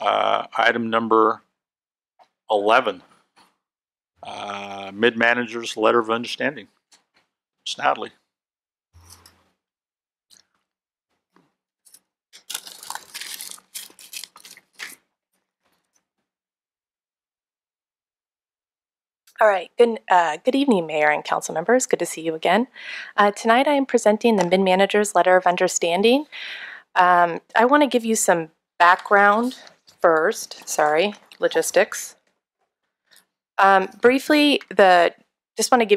Item number 11, mid-manager's letter of understanding. Ms. Natalie. All right, good evening, Mayor and Council members. Good to see you again. Tonight I am presenting the mid-manager's letter of understanding. I want to give you some background first, logistics. Briefly, just want to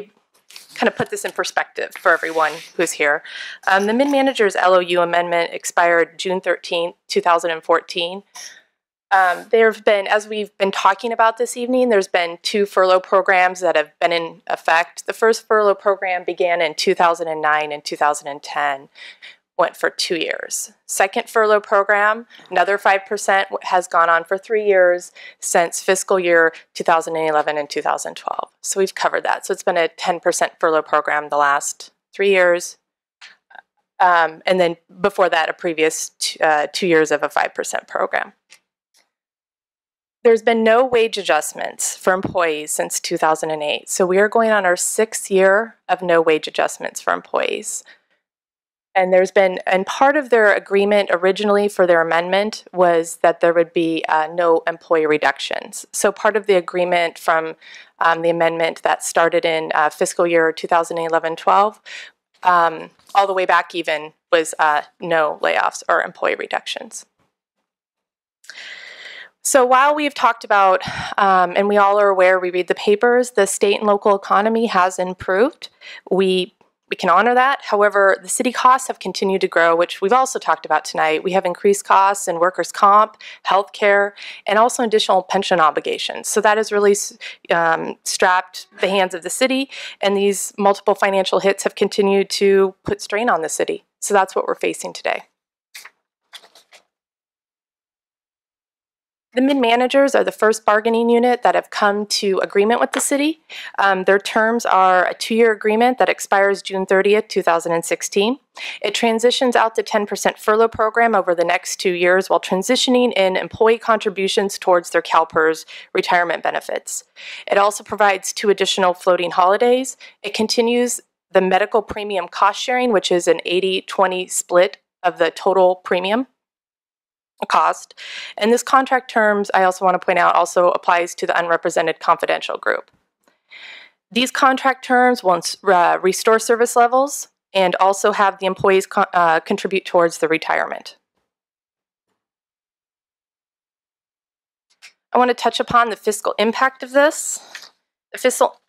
kind of put this in perspective for everyone who's here. The mid-manager's LOU amendment expired June 13, 2014. There have been, as we've been talking about this evening, there's been 2 furlough programs that have been in effect. The first furlough program began in 2009 and 2010, went for 2 years. Second furlough program, another 5%, has gone on for 3 years since fiscal year 2011 and 2012. So we've covered that. So it's been a 10% furlough program the last 3 years. And then before that, a previous 2 years of a 5% program. There's been no wage adjustments for employees since 2008. So we are going on our 6th year of no wage adjustments for employees. And part of their agreement originally for their amendment was that there would be no employee reductions. So part of the agreement from the amendment that started in fiscal year 2011-12, all the way back even, was no layoffs or employee reductions. So while we've talked about, and we all are aware, we read the papers, the state and local economy has improved. We can honor that. However, the city costs have continued to grow, which we've also talked about tonight. We have increased costs in workers' comp, healthcare, and also additional pension obligations. So that has really strapped the hands of the city, and these multiple financial hits have continued to put strain on the city. So that's what we're facing today. The mid-managers are the first bargaining unit that have come to agreement with the city. Their terms are a 2-year agreement that expires June 30th, 2016. It transitions out the 10% furlough program over the next 2 years while transitioning in employee contributions towards their CalPERS retirement benefits. It also provides 2 additional floating holidays. It continues the medical premium cost sharing, which is an 80-20 split of the total premium cost. And this contract terms, I also want to point out, also applies to the unrepresented confidential group. These contract terms will restore service levels and also have the employees contribute towards the retirement. I want to touch upon the fiscal impact of this. The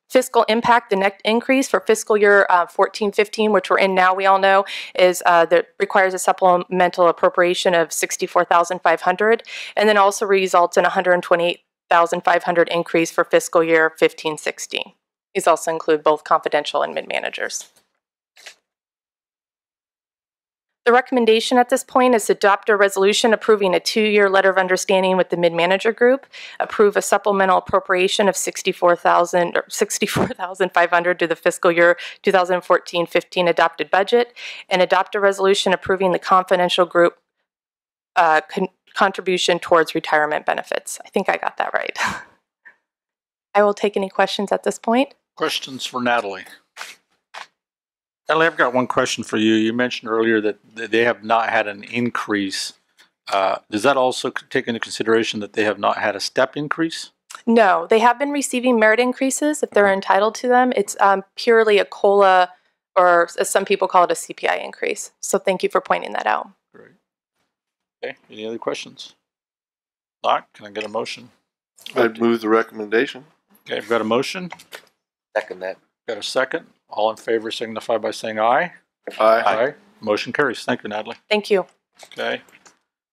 fiscal impact, the net increase for fiscal year 14-15, which we're in now, we all know, is that requires a supplemental appropriation of $64,500, and then also results in $128,500 increase for fiscal year 15-16. These also include both confidential and mid-managers. The recommendation at this point is to adopt a resolution approving a 2-year letter of understanding with the mid-manager group, approve a supplemental appropriation of $64,500 to the fiscal year 2014-15 adopted budget, and adopt a resolution approving the confidential group contribution towards retirement benefits. I think I got that right. I will take any questions at this point. Questions for Natalie? Natalie, I've got one question for you. You mentioned earlier that they have not had an increase. Does that also take into consideration that they have not had a step increase? No, they have been receiving merit increases if they're entitled to them. It's purely a COLA, or as some people call it, a CPI increase. So thank you for pointing that out. Great. Okay, any other questions? Not, can I get a motion? I'd move the recommendation. Okay, I've got a motion. Second that. Got a second. All in favor signify by saying aye. Aye. Aye. Motion carries. Thank you, Natalie. Thank you. Okay.